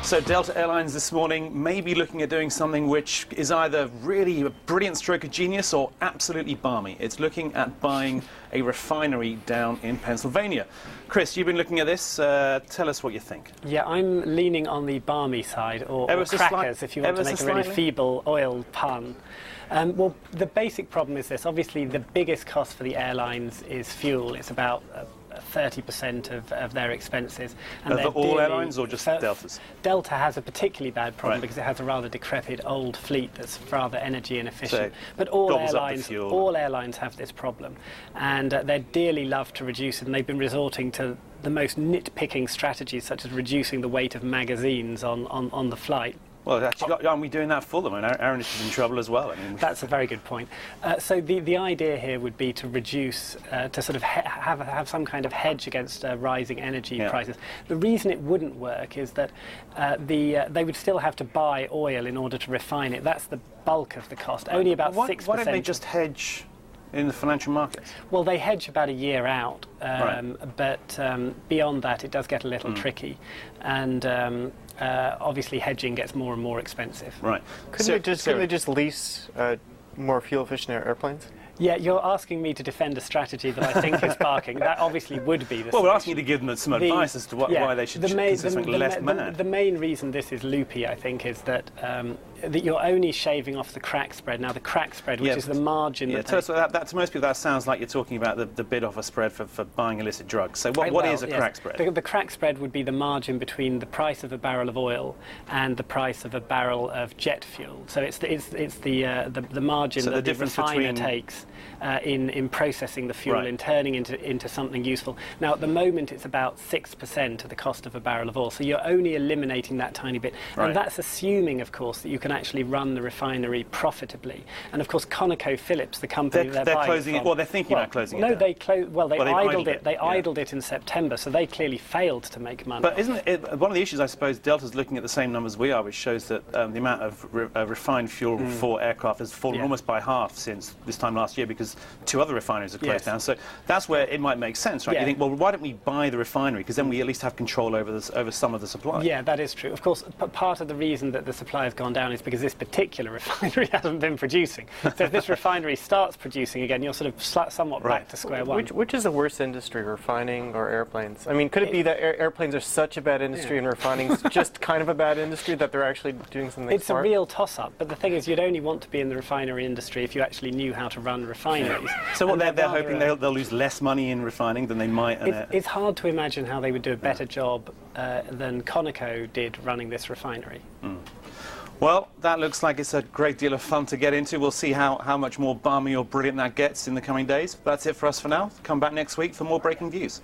So Delta Airlines this morning may be looking at doing something which is either really a brilliant stroke of genius or absolutely balmy. It's looking at buying a refinery down in Pennsylvania. Chris, you've been looking at this. Tell us what you think. Yeah, I'm leaning on the balmy side, or crackers, if you want to make a really feeble oil pun. Well, the basic problem is this. Obviously, the biggest cost for the airlines is fuel. It's about 30% of their expenses. And of all airlines or just Delta's? Delta has a particularly bad problem because it has a rather decrepit old fleet that's rather energy inefficient. So but all airlines have this problem, and they'd dearly love to reduce it, and they've been resorting to the most nitpicking strategies, such as reducing the weight of magazines on the flight. Well, actually, aren't we doing that for them? I mean, our industry's in trouble as well. I mean, that's a very good point. So the idea here would be to reduce, to sort of have some kind of hedge against rising energy prices. The reason it wouldn't work is that they would still have to buy oil in order to refine it. That's the bulk of the cost. Only about 6%. Why don't they just hedge in the financial markets? Well, they hedge about a year out, but beyond that it does get a little tricky, and obviously hedging gets more and more expensive. Right. Couldn't they just lease more fuel-efficient airplanes? Yeah, you're asking me to defend a strategy that I think is barking. That obviously would be the solution. Well, we're asking you to give them some advice as to why they should consider something less mad. The main reason this is loopy, I think, is that that you're only shaving off the crack spread. Now, the crack spread, which is the margin... Yeah, that to most people, that sounds like you're talking about the bid-offer spread for buying illicit drugs. So what is a crack spread? The crack spread would be the margin between the price of a barrel of oil and the price of a barrel of jet fuel. So it's the margin that the refiner takes in processing the fuel, in turning into something useful. Now, at the moment, it's about 6% of the cost of a barrel of oil. So you're only eliminating that tiny bit. And that's assuming, of course, that you can actually run the refinery profitably. And of course, ConocoPhillips, the company they're closing it. Well, they're thinking about closing it. No, they idled it. They idled it in September, so they clearly failed to make money. But isn't it one of the issues? I suppose Delta's looking at the same numbers we are, which shows that the amount of refined fuel for aircraft has fallen almost by half since this time last year, because 2 other refineries have closed down. So that's where it might make sense, right? You think, well, why don't we buy the refinery, because then we at least have control over some of the supply. Yeah, that is true. Of course, part of the reason that the supply has gone down is because this particular refinery hasn't been producing. So if this refinery starts producing again, you're sort of somewhat back to square one. Which is the worst industry, refining or airplanes? I mean, could it be that airplanes are such a bad industry and refining is just kind of a bad industry, that they're actually doing something It's smart? a real toss-up, but the thing is, you'd only want to be in the refinery industry if you actually knew how to run refineries. So what they're hoping they'll lose less money in refining than they might. It's hard to imagine how they would do a better job than Conoco did running this refinery. Well, that looks like it's a great deal of fun to get into. We'll see how much more balmy or brilliant that gets in the coming days. That's it for us for now. Come back next week for more breaking views.